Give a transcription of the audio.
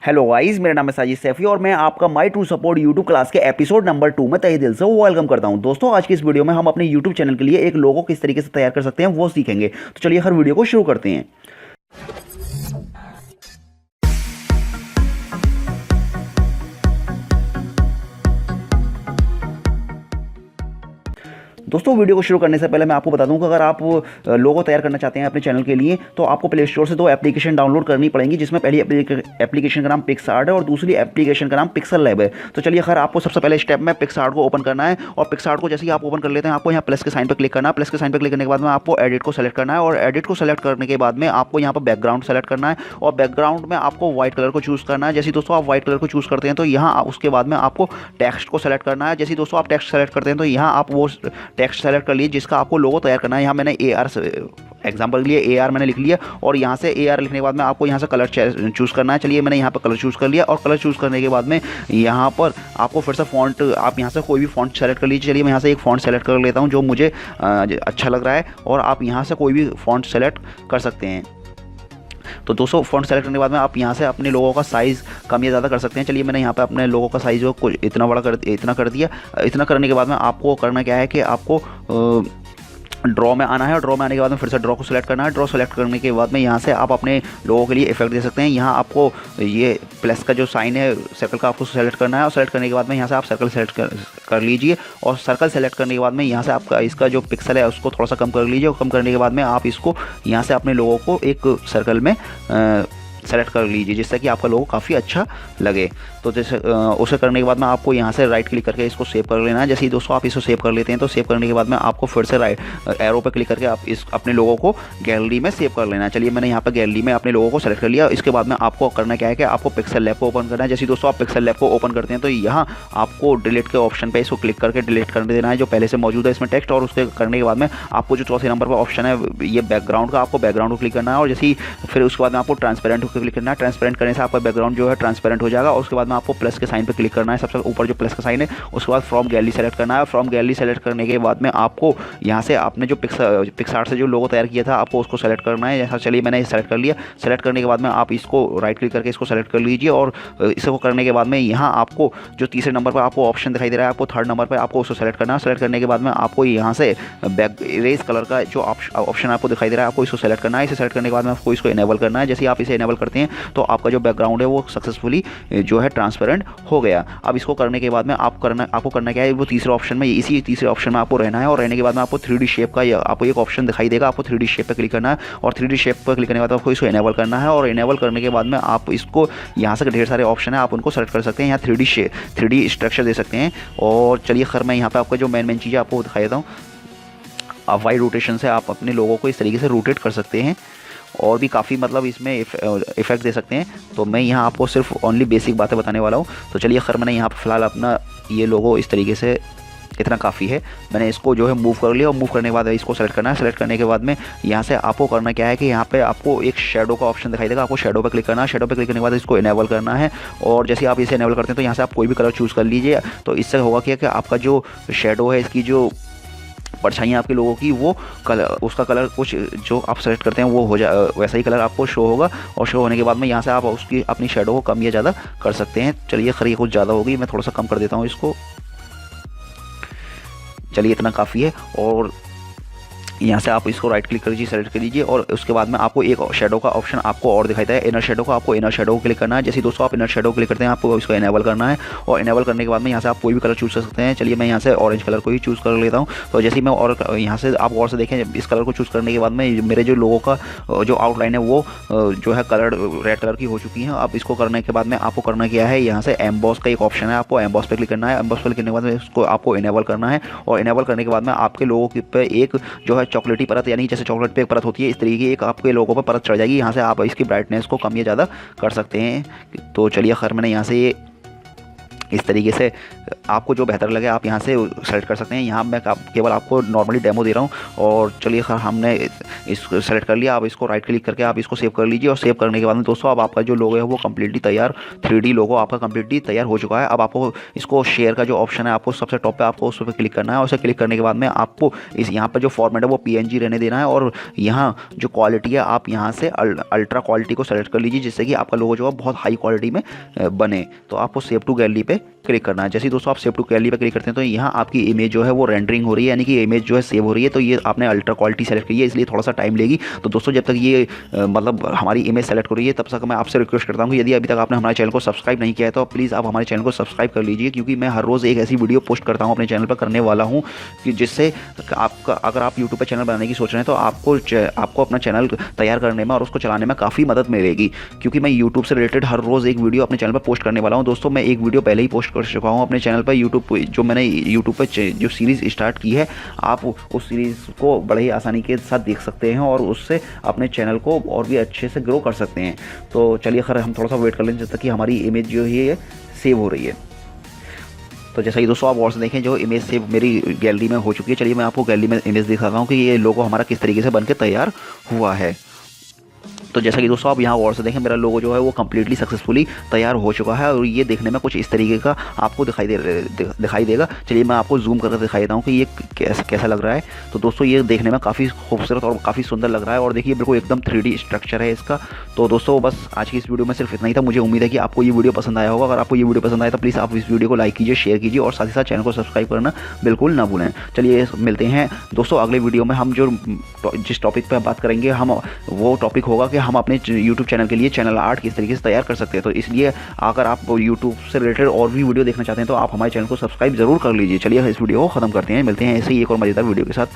Hello guys, मेरा नाम है साजिद सैफी और मैं आपका माई टू सपोर्ट यूट्यूब क्लास के एपिसोड नंबर 2 में तहे दिल से वेलकम करता हूं। दोस्तों, आज की इस वीडियो में हम अपने यूट्यूब चैनल के लिए एक लोगो किस तरीके से तैयार कर सकते हैं वो सीखेंगे। तो चलिए हर वीडियो को शुरू करते हैं। दोस्तों, वीडियो को शुरू करने से पहले मैं आपको बता दूं कि अगर आप लोगो तैयार करना चाहते हैं अपने चैनल के लिए तो आपको प्ले स्टोर से 2 एप्लीकेशन डाउनलोड करनी पड़ेंगी, जिसमें पहली एप्लीकेशन का नाम पिक्सआर्ट है और दूसरी एप्लीकेशन का नाम पिक्सल लैब है। तो चलिए, खैर आपको सबसे पहले स्टेप में पिक्सआर्ट को ओपन करना है और पिक्सआर्ट को जैसे ही आप ओपन कर लेते हैं आपको यहाँ प्लस के साइन पर क्लिक करना है। प्लस के साइन पर क्लिक करने के बाद में आपको एडिट को सेलेक्ट करना है और एडिट को सेलेक्ट करने के बाद में आपको यहाँ पर बैकग्राउंड सेलेक्ट करना है और बैकग्राउंड में आपको व्हाइट कलर को चूज़ करना है। जैसे दोस्तों आप व्हाइट कलर को चूज़ करते हैं तो यहाँ उसके बाद में आपको टेक्स्ट को सेलेक्ट करना है। जैसे दोस्तों आप टेक्स्ट सेलेक्ट करते हैं तो यहाँ आप वो टेक्स्ट सेलेक्ट कर लीजिए जिसका आपको लोगो तैयार करना है। यहाँ मैंने एग्जाम्पल के लिए AR मैंने लिख लिया और यहाँ से AR लिखने के बाद में आपको यहाँ से कलर चूज़ करना है। चलिए, मैंने यहाँ पर कलर चूज़ कर लिया और कलर चूज़ करने के बाद में यहाँ पर आपको फिर से फॉन्ट, आप यहाँ से कोई भी फॉन्ट सेलेक्ट कर लीजिए। चलिए, मैं यहाँ से एक फॉन्ट सेलेक्ट कर लेता हूँ जो मुझे अच्छा लग रहा है और आप यहाँ से कोई भी फॉन्ट सेलेक्ट कर सकते हैं। तो दोस्तों, फॉन्ट सेलेक्ट करने के बाद में आप यहाँ से अपने लोगों का साइज़ कम या ज़्यादा कर सकते हैं। चलिए, मैंने यहाँ पे अपने लोगों का साइज़ जो कुछ इतना कर दिया। इतना करने के बाद में आपको करना क्या है कि आपको ड्रॉ में आना है और ड्रॉ में आने के बाद में फिर से ड्रॉ को सिलेक्ट करना है। ड्रॉ सेलेक्ट करने के बाद में यहाँ से आप अपने लोगों के लिए इफेक्ट दे सकते हैं। यहाँ आपको ये प्लस का जो साइन है सर्कल का आपको सेलेक्ट करना है और सेलेक्ट करने के बाद में यहाँ से आप सर्कल सेलेक्ट कर लीजिए और सर्कल सेलेक्ट करने के बाद में यहाँ से आपका इसका जो पिक्सल है उसको थोड़ा सा कम कर लीजिए और कम करने के बाद में आप इसको यहाँ से अपने लोगों को एक सर्कल में सेलेक्ट कर लीजिए जिससे कि आपका लोगो काफ़ी अच्छा लगे। तो जैसे उसे करने के बाद में आपको यहाँ से राइट क्लिक करके इसको सेव कर लेना है। जैसे ही दोस्तों आप इसको सेव कर लेते हैं तो सेव करने के बाद में आपको फिर से राइट एरो पर क्लिक करके आप इस अपने लोगों को गैलरी में सेव कर लेना है। चलिए, मैंने यहाँ पर गैलरी में अपने लोगों को सेलेक्ट कर लिया। इसके बाद में आपको करना क्या है कि आपको पिक्सल लैब को ओपन करना है। जैसे दोस्तों आप पिक्सल लैब को ओपन करते हैं तो यहाँ आपको डिलीट के ऑप्शन पर इसको क्लिक करके डिलीट कर देना है जो पहले से मौजूद है इसमें टेक्स्ट। और उसके करने के बाद में आपको जो चौथे नंबर पर ऑप्शन है ये बैकग्राउंड का, आपको बैकग्राउंड को क्लिक करना है और जैसे ही फिर उसके बाद में आपको ट्रांसपेरेंट को क्लिक करना है। ट्रांसपेरेंट करने से आपका बैकग्राउंड जो है ट्रांसपेरेंट हो जाएगा और उसके बाद में आपको प्लस के साइन पर क्लिक करना है, सबसे ऊपर जो प्लस का साइन है। उसके बाद फ्रॉम गैलरी सेलेक्ट करना है। फ्रॉम गैलरी सेलेक्ट करने के बाद में आपको यहाँ से आपने जो पिक्सआर्ट से जो लोगो तैयार किया था आपको उसको सेलेक्ट करना है। जैसा चलिए, मैंने सेलेक्ट कर लिया। सेलेक्ट करने के बाद में आप इसको राइट क्लिक करके इसको सेलेक्ट कर लीजिए और इसको करने के बाद में यहाँ आपको जो तीसरे नंबर पर आपको ऑप्शन दिखाई दे रहा है, आपको थर्ड नंबर पर आपको उसको सेलेक्ट करना है। सेलेक्ट करने के बाद में आपको यहाँ से बैक इरेज कलर का जो ऑप्शन आपको दिखाई दे रहा है आपको इसको सेलेक्ट करना है। इसे सेलेक्ट करने के बाद में आपको इसको इनेबल करना है। जैसे आप इसे इनेबल करते हैं तो आपका जो बैकग्राउंड है वो सक्सेसफुली जो है ट्रांसपेरेंट हो गया। अब इसको करने के बाद में आपको करना क्या है, वो तीसरे ऑप्शन में, इसी तीसरे ऑप्शन में आपको रहना है और रहने के बाद में आपको 3D शेप का आपको एक ऑप्शन दिखाई देगा, आपको 3D शेप पर क्लिक करना है और 3D शेप पर क्लिक करने के बाद आपको इसको इनेबल करना है। और इनेबल करने के बाद में आप इसको यहाँ से ढेर सारे ऑप्शन है आप उनको सेलेक्ट कर सकते हैं। यहाँ 3D स्ट्रक्चर दे सकते हैं। और चलिए, खैर मैं यहाँ पर आपको जो मेन चीज़ें आपको दिखाई देता हूँ। आप वाई रोटेशन से आप अपने लोगों को इस तरीके से रोटेट कर सकते हैं और भी काफ़ी मतलब इसमें इफेक्ट दे सकते हैं। तो मैं यहाँ आपको सिर्फ ओनली बेसिक बातें बताने वाला हूँ। तो चलिए, खैर मैंने यहाँ पर फिलहाल अपना ये लोगो इस तरीके से इतना काफ़ी है, मैंने इसको जो है मूव कर लिया और मूव करने के बाद इसको सेलेक्ट करना है। सेलेक्ट करने के बाद में यहाँ से आपको करना क्या है कि यहाँ पे आपको एक शेडो का ऑप्शन दिखाई देगा, आपको शेडो पे क्लिक करना है। शेडो पे क्लिक करने के बाद इसको इनेबल करना है और जैसे आप इसे इनेबल करते हैं तो यहाँ से आप कोई भी कलर चूज़ कर लीजिए। तो इससे होगा क्या कि आपका जो शेडो है, इसकी जो परछाइयाँ आपके लोगों की, वो कलर, उसका कलर कुछ जो आप सेलेक्ट करते हैं वो हो जाए वैसा ही कलर आपको शो होगा। और शो होने के बाद में यहाँ से आप उसकी अपनी शेडो को कम या ज़्यादा कर सकते हैं। चलिए, खैर ये कुछ ज़्यादा होगी, मैं थोड़ा सा कम कर देता हूँ इसको। चलिए, इतना काफ़ी है। और यहाँ से आप इसको राइट क्लिक कर लीजिए, सेलेक्ट कर लीजिए और उसके बाद में आपको एक शेडो का ऑप्शन आपको और दिखाई देता है, इनर शेडो का। आपको इनर शेडो को क्लिक करना है। जैसे दोस्तों आप इनर शेडो क्लिक करते हैं आपको इसको इनेबल करना है और इनेबल करने के बाद में यहाँ से आप कोई भी कलर चूज़ कर सकते हैं। चलिए, मैं यहाँ से ऑरेंज कलर को ही चूज़ कर लेता हूँ। तो जैसे ही मैं और यहाँ से आप और से देखें, इस कलर को चूज़ करने के बाद में मेरे जो लोगों का जो आउटलाइन है वो जो है कलर रेड कलर की हो चुकी है। अब इसको करने के बाद में आपको करना क्या है, यहाँ से एम्बॉस का एक ऑप्शन है, आपको एम्बॉस पर क्लिक करना है। एम्बॉस पर क्लिक करने के बाद में इसको आपको इनेबल करना है और इनेबल करने के बाद में आपके लोगों के पे एक जो है चॉकलेटी परत, यानी जैसे चॉकलेट पे एक परत होती है, इस तरीके की एक आपके लोगों पर परत चढ़ जाएगी। यहाँ से आप इसकी ब्राइटनेस को कम या ज़्यादा कर सकते हैं। तो चलिए, खैर मैंने यहाँ से ये इस तरीके से आपको जो बेहतर लगे आप यहाँ से सेलेक्ट कर सकते हैं। यहाँ मैं केवल आपको नॉर्मली डेमो दे रहा हूँ। और चलिए सर, हमने इसको सेलेक्ट कर लिया। आप इसको राइट क्लिक करके आप इसको सेव कर लीजिए। और सेव करने के बाद में दोस्तों अब आपका जो लोगो है वो कम्प्लीटली तैयार, 3D लोगो आपका कम्प्लीटली तैयार हो चुका है। अब आपको इसको शेयर का जो ऑप्शन है आपको सबसे टॉप पे आपको उस पर क्लिक करना है। और उसे क्लिक करने के बाद में आपको इस यहाँ पर जो फॉर्मेट है वो PNG रहने देना है। और यहाँ जो क्वालिटी है आप यहाँ से अल्ट्रा क्वालिटी को सेलेक्ट कर लीजिए, जिससे कि आपका लोगो जो है बहुत हाई क्वालिटी में बने। तो आपको सेव टू गैलरी पे क्लिक करना है। जैसे ही दोस्तों आप सेव टू गैलरी पे क्लिक करते हैं तो यहाँ आपकी इमेज जो है वो रेंडरिंग हो रही है, यानी कि इमेज जो है सेव हो रही है। तो ये आपने अल्ट्रा क्वालिटी सेलेक्ट की है, इसलिए थोड़ा सा टाइम लेगी। तो दोस्तों जब तक ये मतलब हमारी इमेज सेलेक्ट हो रही है तब तक मैं आपसे रिक्वेस्ट करता हूँ कि यदि अभी तक आपने हमारे चैनल को सब्सक्राइब नहीं किया है तो प्लीज़ आप हमारे चैनल को सब्सक्राइब कर लीजिए, क्योंकि मैं हर रोज़ एक ऐसी वीडियो पोस्ट करता हूँ अपने चैनल पर, करने वाला हूँ कि जिससे आपका, अगर आप यूट्यूब पर चैनल बनाने की सोच रहे हैं तो आपको अपना चैनल तैयार करने में और उसको चलाने में काफ़ी मदद मिलेगी। क्योंकि मैं यूट्यूब से रिलेटेड हर रोज़ एक वीडियो अपने चैनल पर पोस्ट करने वाला हूँ। दोस्तों मैं एक वीडियो पहले ही पोस्ट कर चुका हूँ अपने चैनल पर, जो मैंने यूट्यूब पर जो सीरीज़ स्टार्ट की है, आप उस सीरीज़ को बड़े ही आसानी के साथ देख सकते हैं और उससे अपने चैनल को और भी अच्छे से ग्रो कर सकते हैं। तो चलिए खैर हम थोड़ा सा वेट कर लें जब तक कि हमारी इमेज जो है ये सेव हो रही है। तो जैसा कि दोस्तों आप और से देखें जो इमेज सेव मेरी गैलरी में हो चुकी है। चलिए मैं आपको गैलरी में इमेज दिखाता हूँ कि ये लोगो हमारा किस तरीके से बनकर तैयार हुआ है। तो जैसा कि दोस्तों आप यहाँ और से देखें मेरा लोगो जो है वो कम्प्लीटली सक्सेसफुली तैयार हो चुका है और ये देखने में कुछ इस तरीके का आपको दिखाई देगा। चलिए मैं आपको जूम करके दिखाई देता हूँ कि ये कैसा लग रहा है। तो दोस्तों ये देखने में काफ़ी खूबसूरत और काफ़ी सुंदर लग रहा है और देखिए बिल्कुल एकदम 3D स्ट्रक्चर है इसका। तो दोस्तों बस आज की इस वीडियो में सिर्फ इतना ही था। मुझे उम्मीद है कि आपको ये वीडियो पसंद आया होगा। अगर आपको ये वीडियो पसंद आया तो प्लीज़ आप इस वीडियो को लाइक कीजिए, शेयर कीजिए और साथ ही साथ चैनल को सब्सक्राइब करना बिल्कुल ना भूलें। चलिए मिलते हैं दोस्तों अगले वीडियो में। हम जिस टॉपिक पर बात करेंगे हम वो टॉपिक होगा कि हम अपने यूट्यूब चैनल के लिए चैनल आर्ट किस तरीके से तैयार कर सकते हैं। तो इसलिए अगर आप यूट्यूब से रिलेटेड और भी वीडियो देखना चाहते हैं तो आप हमारे चैनल को सब्सक्राइब जरूर कर लीजिए। चलिए इस वीडियो को खत्म करते हैं, मिलते हैं ऐसे ही एक और मजेदार वीडियो के साथ।